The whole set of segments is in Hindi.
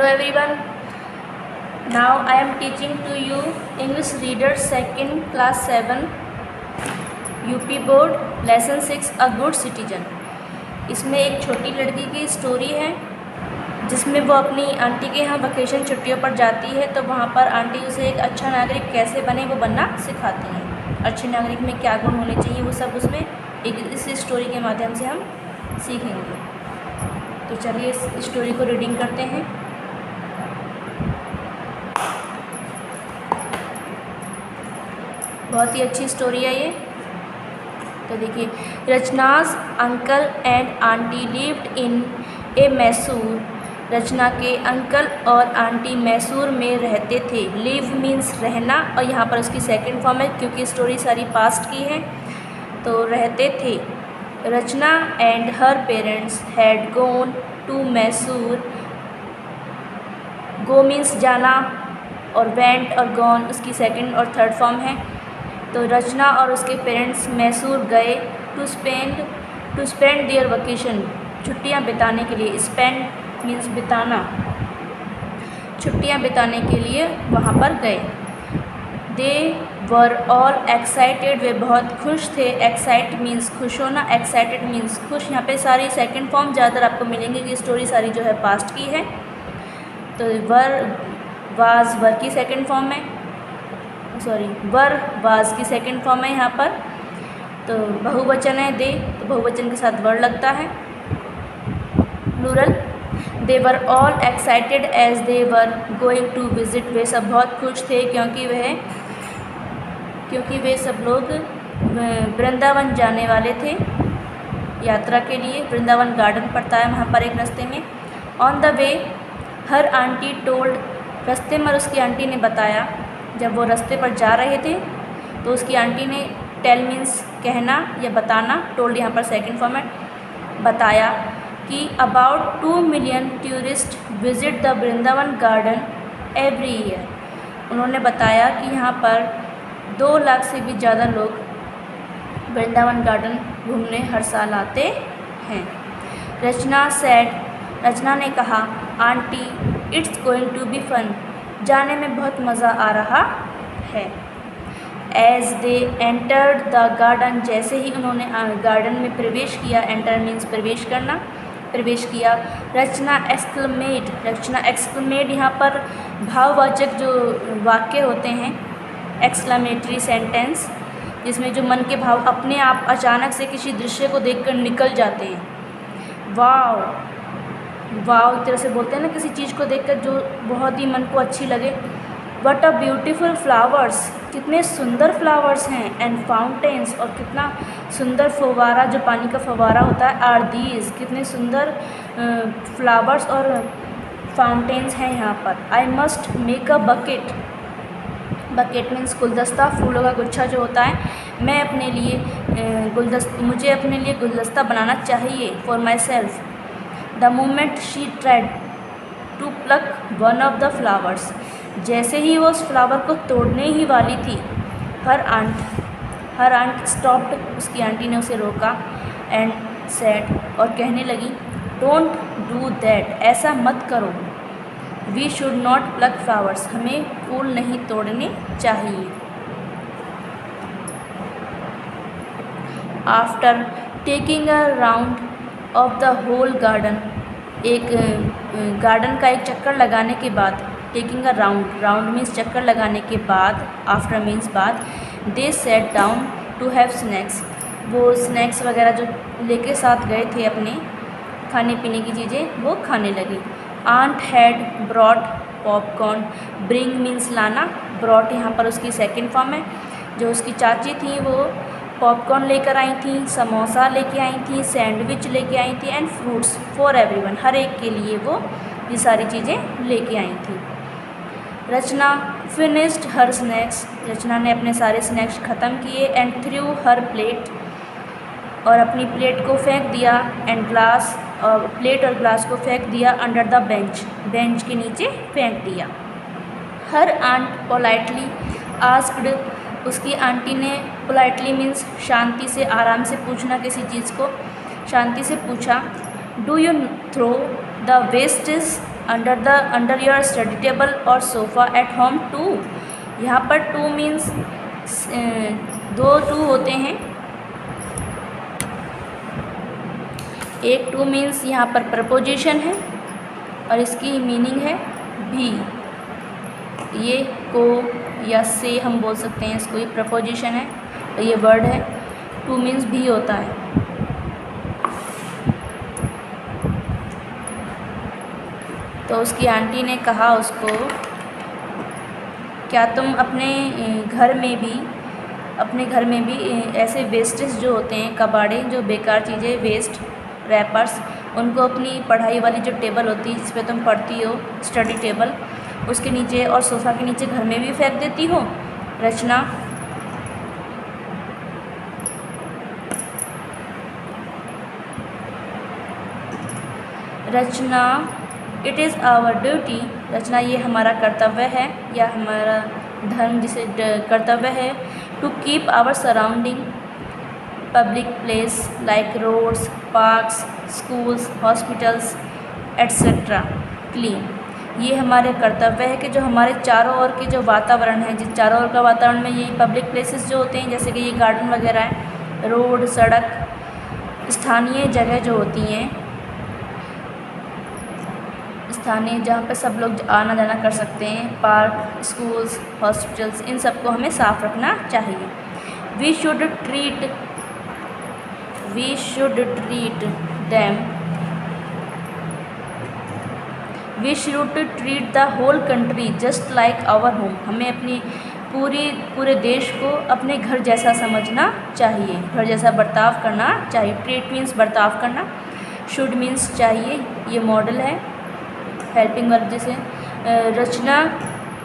Hello everyone. Now I am teaching to you English Reader Second Class 7 UP Board Lesson 6 A Good Citizen। इसमें एक छोटी लड़की की स्टोरी है जिसमें वो अपनी आंटी के यहाँ वेकेशन छुट्टियों पर जाती है। तो वहाँ पर आंटी उसे एक अच्छा नागरिक कैसे बने वो बनना सिखाती हैं। अच्छे नागरिक में क्या गुण होने चाहिए वो सब उसमें इस स्टोरी के माध्यम से हम सीखेंगे। तो चलिए इस स्टोरी को रीडिंग करते हैं। बहुत ही अच्छी स्टोरी है ये। तो देखिए, Rachna's uncle and aunty lived in a Mysore. Rachna के अंकल और आंटी मैसूर में रहते थे। लिव मीन्स रहना, और यहाँ पर उसकी सेकंड फॉर्म है क्योंकि स्टोरी सारी पास्ट की है। तो रहते थे। Rachna and her parents had gone to Mysore. Go means जाना, और वेंट और गॉन उसकी सेकंड और थर्ड फॉर्म है। तो रचना और उसके पेरेंट्स मैसूर गए टू स्पेंड देयर वेकेशन, छुट्टियां बिताने के लिए। स्पेंड मीन्स बिताना, छुट्टियां बिताने के लिए वहाँ पर गए। दे वर ऑल एक्साइटेड, वे बहुत खुश थे। एक्साइट मीन्स खुश होना, एक्साइटेड मीन्स खुश। यहाँ पे सारी सेकंड फॉर्म ज़्यादातर आपको मिलेंगे कि स्टोरी सारी जो है पास्ट की है। तो वर वाज वर की सेकंड फॉर्म है, वर वाज की सेकंड फॉर्म है यहाँ पर। तो बहुवचन है दे, तो बहुवचन के साथ वर लगता है। Plural, they were all excited as they were going to visit. वे सब बहुत खुश थे क्योंकि वे सब लोग वृंदावन जाने वाले थे यात्रा के लिए। वृंदावन गार्डन पड़ता है वहाँ पर एक रास्ते में। On the way her aunty told, रास्ते में उसकी आंटी ने बताया। जब वो रास्ते पर जा रहे थे तो उसकी आंटी ने, टेल मीन्स कहना या बताना, टोल्ड यहाँ पर सेकंड फॉर्म है, बताया कि about 2 million tourist visit the Vrindavan garden every year. उन्होंने बताया कि यहाँ पर 2 लाख से भी ज़्यादा लोग वृंदावन गार्डन घूमने हर साल आते हैं। रचना सेड, रचना ने कहा, aunty it's going to be fun, जाने में बहुत मज़ा आ रहा है। As they entered the garden, जैसे ही उन्होंने गार्डन में प्रवेश किया। एंटर मीन्स प्रवेश करना, प्रवेश किया। रचना एक्सक्लेमेड, रचना एक्सक्लेमेड यहाँ पर भाववाचक जो वाक्य होते हैं, एक्सक्लेमेटरी सेंटेंस, जिसमें जो मन के भाव अपने आप अचानक से किसी दृश्य को देखकर निकल जाते हैं। वाव, वाव एक तरह से बोलते हैं ना किसी चीज़ को देखकर जो बहुत ही मन को अच्छी लगे। व्हाट अ ब्यूटीफुल फ्लावर्स, कितने सुंदर फ्लावर्स हैं। एंड फाउंटेन्स, और कितना सुंदर फव्वारा, जो पानी का फव्वारा होता है। आर दीज, कितने सुंदर फ्लावर्स और फाउंटेन्स हैं यहाँ पर। I must make a bucket, bucket means गुलदस्ता, फूलों का गुच्छा जो होता है। मैं अपने लिए मुझे अपने लिए गुलदस्ता बनाना चाहिए। For my self. The moment she tried to pluck one of the flowers, जैसे ही वो उस फ्लावर को तोड़ने ही वाली थी, हर आंट स्टॉप्ड, उसकी आंटी ने उसे रोका। एंड सेड, और कहने लगी, डोंट डू दैट, ऐसा मत करो। We should not pluck flowers, हमें फूल नहीं तोड़ने चाहिए। After taking a round of the whole garden, एक गार्डन का एक चक्कर लगाने के बाद। Taking a round, round means चक्कर लगाने के बाद, आफ्टर मीन्स बाद। They set down to have snacks, वो स्नैक्स वगैरह जो लेके साथ गए थे अपने खाने पीने की चीज़ें, वो खाने लगी। Aunt had brought popcorn, bring means लाना, ब्रॉट यहाँ पर उसकी सेकंड फॉर्म है। जो उसकी चाची थी वो पॉपकॉर्न लेकर आई थी, समोसा लेके आई थी, सैंडविच लेके आई थी, एंड फ्रूट्स फॉर एवरीवन, हर एक के लिए वो ये सारी चीज़ें लेके आई थी। रचना फिनिश्ड हर स्नैक्स, रचना ने अपने सारे स्नैक्स ख़त्म किए। एंड थ्रू हर प्लेट, और अपनी प्लेट को फेंक दिया। एंड ग्लास, और प्लेट और ग्लास को फेंक दिया। अंडर द बेंच, बेंच के नीचे फेंक दिया। हर आंट पोलाइटली आस्क्ड, उसकी आंटी ने, पोलाइटली मीन्स शांति से, आराम से पूछना किसी चीज़ को, शांति से पूछा। Do you throw the wastage under your study table और सोफ़ा एट होम टू। यहाँ पर टू मीन्स दो टू होते हैं। एक टू मीन्स यहाँ पर प्रपोजिशन है और इसकी मीनिंग है भी। ये को या से हम बोल सकते हैं इसको, ये प्रपोजिशन है और ये वर्ड है। टू मीन्स भी होता है। तो उसकी आंटी ने कहा उसको, क्या तुम अपने घर में भी ऐसे वेस्टेज जो होते हैं, कबाड़े, जो बेकार चीज़ें, वेस्ट रैपर्स, उनको अपनी पढ़ाई वाली जो टेबल होती है जिस पे तुम पढ़ती हो, स्टडी टेबल, उसके नीचे और सोफ़ा के नीचे घर में भी फेंक देती हो? रचना इट इज़ आवर ड्यूटी। रचना ये हमारा कर्तव्य है या हमारा धर्म जिसे कर्तव्य है, to keep our surrounding public place like roads, parks, schools, hospitals etcetera clean. ये हमारे कर्तव्य है कि जो हमारे चारों ओर के जो वातावरण है, जिस चारों ओर का वातावरण में ये पब्लिक प्लेसेस जो होते हैं, जैसे कि ये गार्डन वगैरह है, रोड, सड़क, स्थानीय जगह जो होती हैं, स्थानीय जहाँ पर सब लोग आना जाना कर सकते हैं, पार्क, स्कूल्स, हॉस्पिटल्स, इन सबको हमें साफ़ रखना चाहिए। We should treat the whole country just like our home. हमें अपनी पूरे देश को अपने घर जैसा समझना चाहिए, घर जैसा बर्ताव करना चाहिए। ट्रीट मीन्स बर्ताव करना, शुड मीन्स चाहिए, ये मॉडल है हेल्पिंग वर्ब जैसे।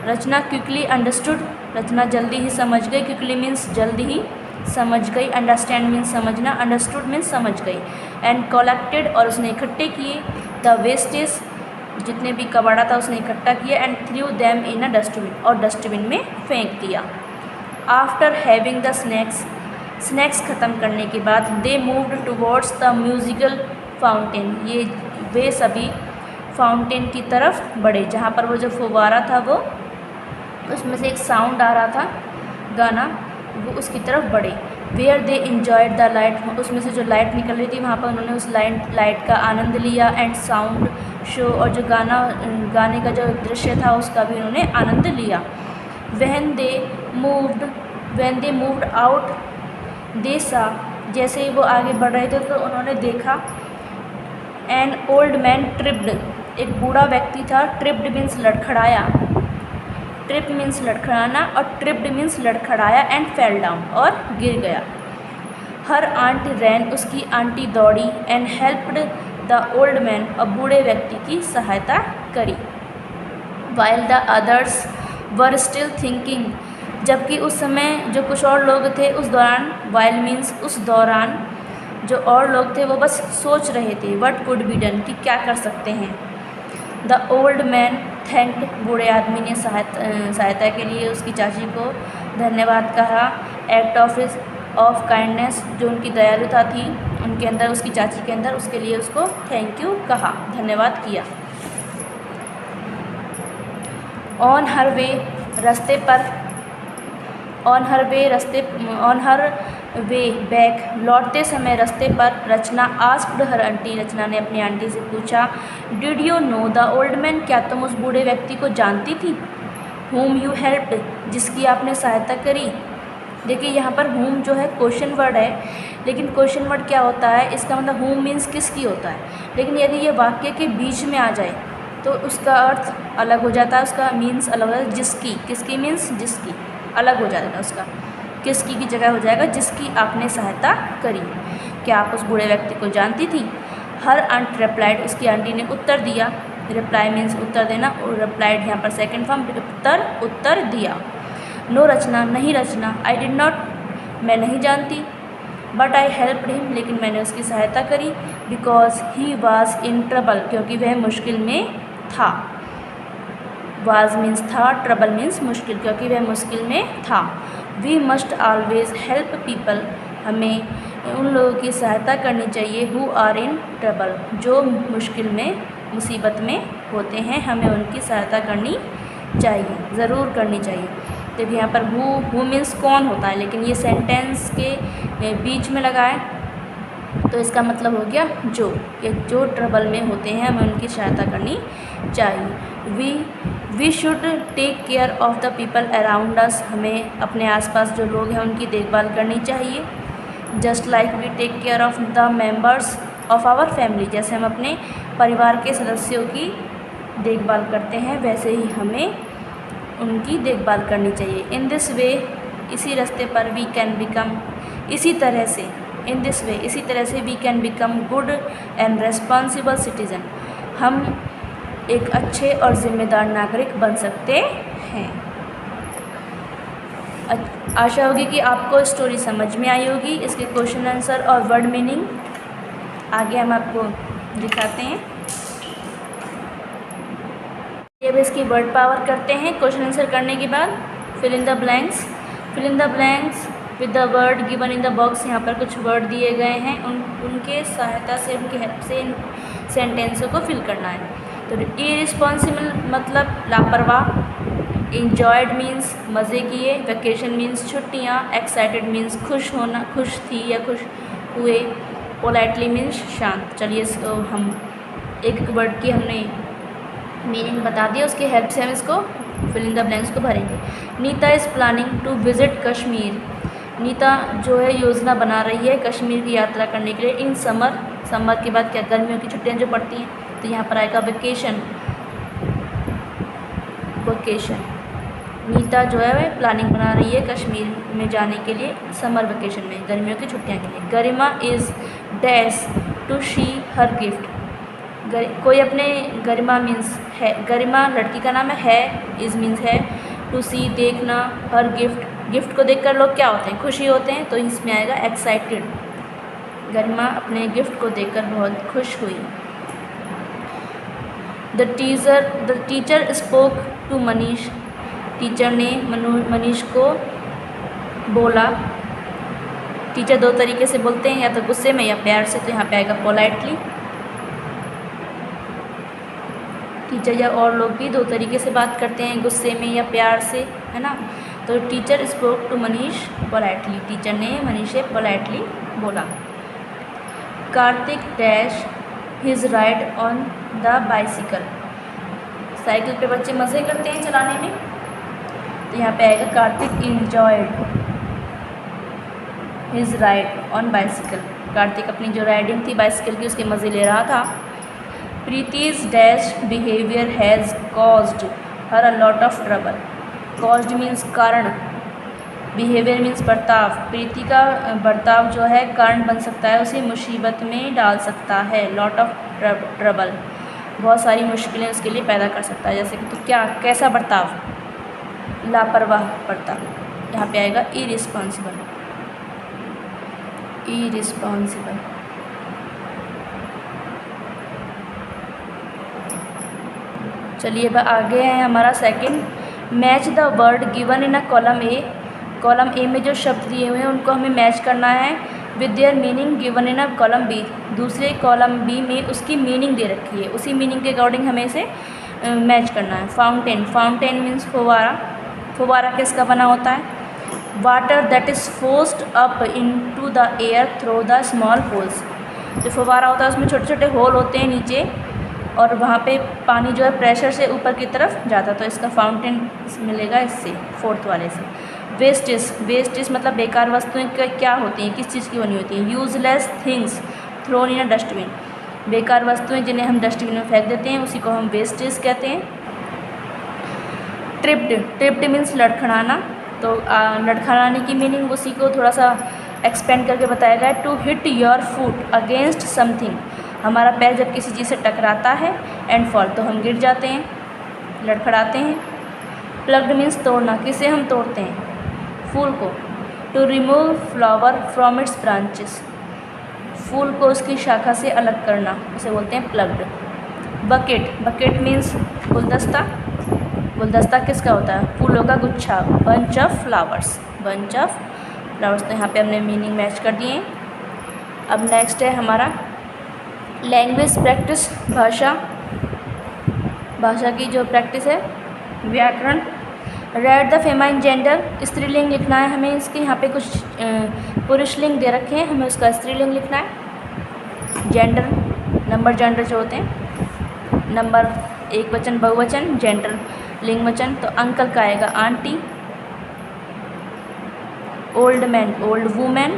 रचना क्विकली अंडरस्टूड, रचना जल्दी ही समझ गई। क्विकली मीन्स जल्दी ही समझ गई। अंडरस्टैंड मीन्स समझना, अंडरस्टूड मीन्स समझ गई। एंड कलेक्टेड, और उसने इकट्ठे किए। द वेस्टेज, जितने भी कबाड़ा था उसने इकट्ठा किया। And through them in a dustbin, और डस्टबिन में फेंक दिया। आफ्टर हैविंग द स्नैक्स ख़त्म करने के बाद, they moved towards the musical fountain. ये वे सभी फाउंटेन की तरफ बढ़े, जहाँ पर वो जो फुव्वारा था वो उसमें से एक साउंड आ रहा था, गाना, वो उसकी तरफ बढ़े। Where they enjoyed the light, उसमें से जो लाइट निकल रही थी वहाँ पर उन्होंने उस लाइट का आनंद लिया। एंड साउंड शो, और जो गाने का जो दृश्य था उसका भी उन्होंने आनंद लिया। व्हेन दे मूव्ड आउट दे सा, जैसे ही वो आगे बढ़ रहे थे तो उन्होंने देखा। एन ओल्ड मैन ट्रिप्ड, एक बूढ़ा व्यक्ति था। ट्रिप्ड मीन्स लड़खड़ाया, ट्रिप मीन्स लड़खड़ाना, और ट्रिप्ड मीन्स लड़खड़ाया। एंड फेल डाउन, और गिर गया। हर आंट रैन, उसकी आंटी दौड़ी। And helped the old man, और बूढ़े व्यक्ति की सहायता करी। While the others were still thinking, जबकि उस समय जो कुछ और लोग थे उस दौरान, वाइल मीन्स उस दौरान, जो और लोग थे वो बस सोच रहे थे। व्हाट कुड बी डन, कि क्या कर सकते हैं। द ओल्ड मैन थैंक्ड, बूढ़े आदमी ने सहायता के लिए उसकी चाची को धन्यवाद कहा। एक्ट ऑफ काइंडनेस, जो उनकी दयालुता थी उनके अंदर, उसकी चाची के अंदर, उसके लिए उसको थैंक यू कहा, धन्यवाद किया। ऑन हर वे बैक, लौटते समय रास्ते पर, रचना आस्क्ड हर आंटी, रचना ने अपनी आंटी से पूछा। Did you know the old man, क्या तुम उस बूढ़े व्यक्ति को जानती थी। whom you helped, जिसकी आपने सहायता करी। देखिए यहाँ पर whom जो है क्वेश्चन वर्ड है, लेकिन क्वेश्चन वर्ड क्या होता है, इसका मतलब whom मीन्स किसकी होता है। लेकिन यदि ये वाक्य के बीच में आ जाए तो उसका अर्थ अलग हो जाता है, उसका मीन्स अलग हो जाता है। जिसकी, किसकी मीन्स जिसकी, अलग हो जाएगा उसका, किसकी की जगह हो जाएगा जिसकी आपने सहायता करी। क्या आप उस बूढ़े व्यक्ति को जानती थी। हर आंट रिप्लाइड, उसकी आंटी ने उत्तर दिया। रिप्लाई मीन्स उत्तर देना, और रिप्लाइड यहाँ पर सेकंड फॉर्म, उत्तर दिया। नो रचना, नहीं रचना। आई डिड नॉट, मैं नहीं जानती। बट आई हेल्प्ड हिम, लेकिन मैंने उसकी सहायता करी। Because he was in trouble, क्योंकि वह मुश्किल में था। वाज मीन्स था, ट्रबल मीन्स मुश्किल, क्योंकि वह मुश्किल में था। We must always help people, हमें उन लोगों की सहायता करनी चाहिए हु आर इन ट्रबल, जो मुश्किल में, मुसीबत में होते हैं हमें उनकी सहायता करनी चाहिए, ज़रूर करनी चाहिए। तो यहाँ पर हु मीन्स कौन होता है, लेकिन ये सेंटेंस के बीच में लगा है तो इसका मतलब हो गया जो, कि जो ट्रबल में होते हैं हमें उनकी सहायता करनी चाहिए। We should take care of the people around us, हमें अपने आसपास जो लोग हैं उनकी देखभाल करनी चाहिए। Just like we take care of the members of our family, जैसे हम अपने परिवार के सदस्यों की देखभाल करते हैं वैसे ही हमें उनकी देखभाल करनी चाहिए। इन दिस वे, इसी रास्ते पर वी कैन बिकम, इसी तरह से इन दिस वे, इसी तरह से we can become good and responsible citizen, हम एक अच्छे और ज़िम्मेदार नागरिक बन सकते हैं। आशा होगी कि आपको स्टोरी समझ में आई होगी। इसके क्वेश्चन आंसर और वर्ड मीनिंग आगे हम आपको दिखाते हैं। अब इसकी वर्ड पावर करते हैं। क्वेश्चन आंसर करने के बाद fill in the blanks with the word given in the box. यहाँ पर कुछ वर्ड दिए गए हैं, उनके सहायता से, उनकी हेल्प से इन सेंटेंसों को फिल करना है। तो इरिस्पॉन्सिबल मतलब लापरवाह, इंजॉयड मीन्स मज़े किए, वेकेशन मीन्स छुट्टियाँ, एक्साइटेड मीन्स खुश होना, खुश थी या खुश हुए, पोलाइटली मीन्स शांत। चलिए इसको हम एक वर्ड की हमने मीनिंग बता दिया, उसकी हेल्प से हम इसको फिल इन द ब्लैंक्स को भरेंगे। Neeta is planning to visit Kashmir, Neeta जो है योजना बना रही है कश्मीर की यात्रा करने के लिए। इन समर के बाद क्या, गर्मियों की छुट्टियां जो पड़ती हैं, तो यहाँ पर आएगा वेकेशन। नीता जो है वह प्लानिंग बना रही है कश्मीर में जाने के लिए समर वेकेशन में, गर्मियों की छुट्टियां के लिए। Garima is dash to she her gift, कोई अपने, गरिमा मीन्स है, गरिमा लड़की का नाम है, इज़ मीन्स है, टू सी देखना, हर गिफ्ट को देखकर लोग क्या होते हैं, खुशी होते हैं, तो इसमें आएगा एक्साइटेड। गरिमा अपने गिफ्ट को देखकर बहुत खुश हुई। The teacher spoke to Manish, teacher ने मनीष को बोला। टीचर दो तरीके से बोलते हैं, या तो गुस्से में या प्यार से, तो यहाँ पे आएगा पोलाइटली। टीचर या और लोग भी दो तरीके से बात करते हैं, गुस्से में या प्यार से, है ना। तो teacher spoke to Manish politely, teacher ने मनीष से पोलाइटली बोला। Kartik dash his ride on the bicycle, cycle पे बच्चे मज़े करते हैं चलाने में, तो यहाँ पे आएगा Kartik enjoyed his ride on bicycle, Kartik अपनी जो राइडिंग थी बाइसिकल की उसके मज़े ले रहा था। Preeti's dash behaviour has caused her a lot of trouble, caused means कारण, बिहेवियर मीन्स बर्ताव, प्रीति का बर्ताव जो है कारण बन सकता है, उसे मुसीबत में डाल सकता है। लॉट ऑफ ट्रबल, बहुत सारी मुश्किलें उसके लिए पैदा कर सकता है, जैसे कि तो क्या, कैसा बर्ताव, लापरवाह बर्ताव। यहाँ पे आएगा इरिस्पॉन्सिबल। चलिए अब आगे है हमारा second, match the word given in a column A. Column A में जो शब्द दिए हुए हैं उनको हमें मैच करना है with their meaning given in a column B, दूसरे कॉलम बी में उसकी मीनिंग दे रखी है, उसी मीनिंग के अकॉर्डिंग हमें इसे मैच करना है। फाउंटेन मीन्स फुवारा, फुवारा किसका बना होता है, water that is forced up into the air through the small holes, जो फुवारा होता है उसमें छोटे छोटे होल होते हैं नीचे, और वहाँ पे पानी जो है प्रेशर से ऊपर की तरफ जाता है, तो इसका फाउंटेन मिलेगा इससे, फोर्थ वाले से। वेस्टेज मतलब बेकार वस्तुएं क्या होती हैं, किस चीज़ की बनी होती हैं, useless things thrown in a dustbin, बेकार वस्तुएं जिन्हें हम डस्टबिन में फेंक देते हैं उसी को हम वेस्टेज कहते हैं। ट्रिप्ड मीन्स लड़खड़ाना, तो लड़खड़ाने की मीनिंग उसी को थोड़ा सा एक्सपेंड करके बताया गया है। To hit your foot against something, हमारा पैर जब किसी चीज़ से टकराता है, एंड फॉल तो हम गिर जाते हैं, लड़खड़ाते हैं। प्लग्ड मीन्स तोड़ना, किसे हम तोड़ते हैं, फूल को। To remove flower from its branches, फूल को उसकी शाखा से अलग करना, उसे बोलते हैं प्लग्ड। बकेट मीन्स गुलदस्ता, गुलदस्ता किसका होता है, फूलों का गुच्छा। बंच ऑफ फ्लावर्स, तो यहाँ पे हमने मीनिंग मैच कर दिए। अब नेक्स्ट है हमारा लैंग्वेज प्रैक्टिस, भाषा भाषा की जो प्रैक्टिस है, व्याकरण। रेड द फेमाइन जेंडर, स्त्रीलिंग लिखना है हमें इसके। यहाँ पे कुछ पुरुष लिंग दे रखे हैं, हमें उसका स्त्रीलिंग लिखना है। जेंडर, नंबर जेंडर जो होते हैं, नंबर एक वचन बहुवचन, जेंडर लिंग वचन। तो अंकल का आएगा aunty, old man old women,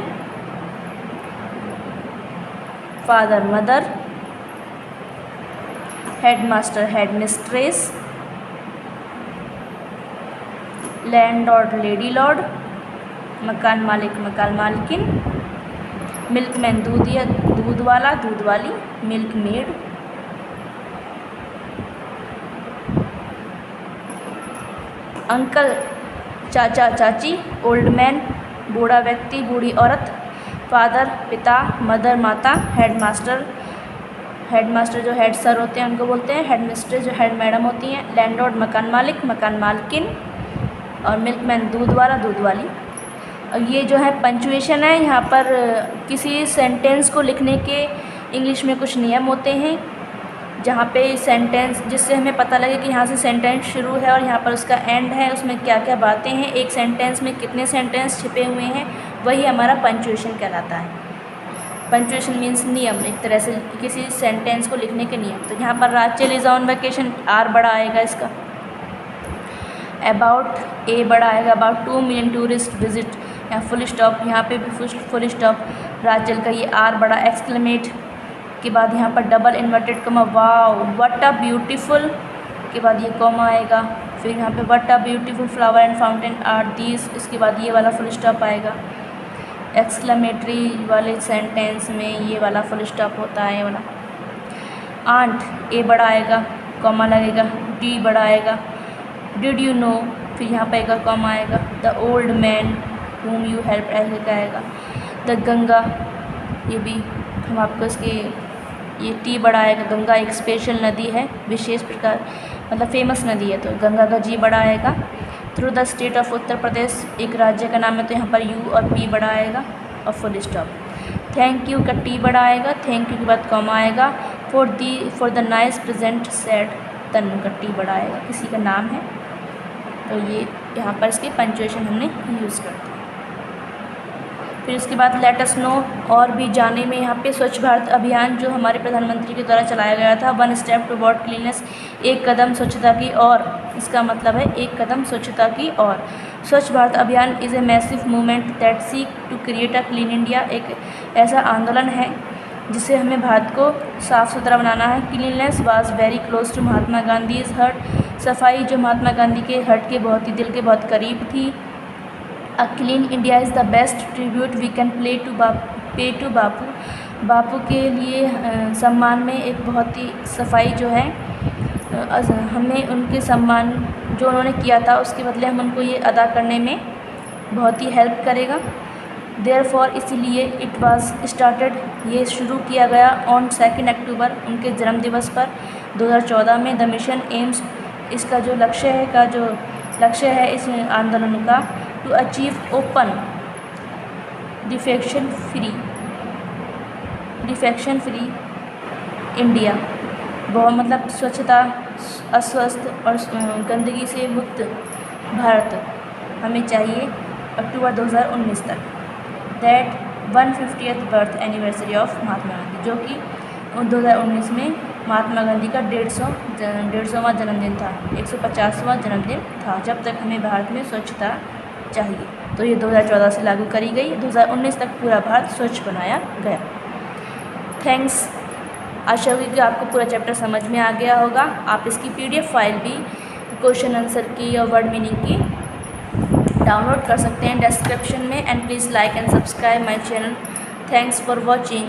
father mother, headmaster head mistress, landlord lady Lord, मकान मालिक मकान मालकिन, मिल्कमैन दूध वाला दूध वाली, मिल्क मेड, अंकल चाचा चाची, ओल्ड मैन बूढ़ा व्यक्ति बूढ़ी औरत, फादर पिता, मदर माता, हेडमास्टर जो हेड सर होते हैं उनको बोलते हैं, हेड मिस्ट्रेस जो हेड मैडम होती हैं, लैंडलॉर्ड मकान मालिक मकान मालकिन, और मिल्कमैन दूध वाला दूध वाली। और ये जो है पंचुएशन है, यहाँ पर किसी सेंटेंस को लिखने के इंग्लिश में कुछ नियम होते हैं, जहाँ पे सेंटेंस, जिससे हमें पता लगे कि यहाँ से सेंटेंस शुरू है और यहाँ पर उसका एंड है, उसमें क्या क्या बातें हैं, एक सेंटेंस में कितने सेंटेंस छिपे हुए हैं, वही हमारा पंचुएशन कहलाता है। पंचुएशन मीन्स नियम, एक तरह से किसी सेंटेंस को लिखने के नियम। तो यहाँ पर Rachel is on vacation, R बड़ा आएगा इसका। अबाउट, ए बड़ा आएगा, अबाउट 2 मिलियन टूरिस्ट विजिट, यहाँ फुल स्टॉप, यहाँ पे भी फुल स्टॉप, राचेल का ये आर बड़ा, एक्सक्लेमेट के बाद यहाँ पर double inverted comma, wow what a beautiful के बाद ये कॉमा आएगा, फिर यहाँ पे what a beautiful flower and fountain are these, इसके बाद ये वाला फुल स्टॉप आएगा। एक्सक्लेमेटरी वाले सेंटेंस में ये वाला फुल स्टॉप होता है, ये वाला। आंट, ए बड़ा आएगा, कॉमा लगेगा, डी बड़ा आएगा, डिड यू नो, फिर यहाँ पर एक कॉमा आएगा। The old man whom you helped ऐसे का आएगा। द गंगा, ये भी हम आपको इसके, ये टी बड़ा आएगा, गंगा एक स्पेशल नदी है, विशेष प्रकार मतलब फेमस नदी है, तो गंगा का जी बड़ा आएगा। Through the state of Uttar Pradesh, एक राज्य का नाम है, तो यहाँ पर यू और पी बड़ा आएगा और फुल स्टॉप। थैंक यू का टी बड़ा आएगा, थैंक यू के बाद कॉमा आएगा। For the nice present said, Tanu का टी बड़ा आएगा, किसी का नाम है। तो ये यहाँ पर इसके पंचुएशन हमने यूज़ करते हैं। फिर उसके बाद लेट अस नो, और भी जाने में यहाँ पे स्वच्छ भारत अभियान जो हमारे प्रधानमंत्री के द्वारा चलाया गया था, 1 स्टेप टुवर्ड क्लीननेस, एक कदम स्वच्छता की ओर, इसका मतलब है एक कदम स्वच्छता की ओर। Swachh Bharat Abhiyan is a massive movement that seek to create a clean India, एक ऐसा आंदोलन है जिससे हमें भारत को साफ़ सुथरा बनाना है। Cleanliness was very close to Mahatma Gandhi's heart, सफाई जो महात्मा गांधी के हार्ट के बहुत ही, दिल के बहुत करीब थी। A clean India is the best tribute we can pay to Bapu, Bapu के लिए सम्मान में एक बहुत ही, सफाई जो है हमें उनके सम्मान जो उन्होंने किया था उसके बदले हम उनको ये अदा करने में बहुत ही हेल्प करेगा। देयरफॉर, इसीलिए इट वाज स्टार्टेड, ये शुरू किया गया ऑन 2 अक्टूबर, उनके जन्मदिवस पर 2014 में। द मिशन एम्स, इसका जो लक्ष्य है इस आंदोलन का, to achieve open defection free India, बहुत मतलब स्वच्छता, अस्वस्थ और गंदगी से मुक्त भारत हमें चाहिए अक्टूबर 2019 तक। That 150th birth anniversary of Mahatma Gandhi, जो कि 2019 में महात्मा गांधी का 150वां जन्मदिन था, 150वां जन्मदिन था, जब तक हमें भारत में स्वच्छता चाहिए। तो ये 2014 से लागू करी गई, 2019 तक पूरा भारत स्वच्छ बनाया गया। थैंक्स, आशा हुई कि आपको पूरा चैप्टर समझ में आ गया होगा। आप इसकी PDF फाइल भी क्वेश्चन आंसर की और वर्ड मीनिंग की डाउनलोड कर सकते हैं डिस्क्रिप्शन में। And please like and subscribe my channel. Thanks for watching.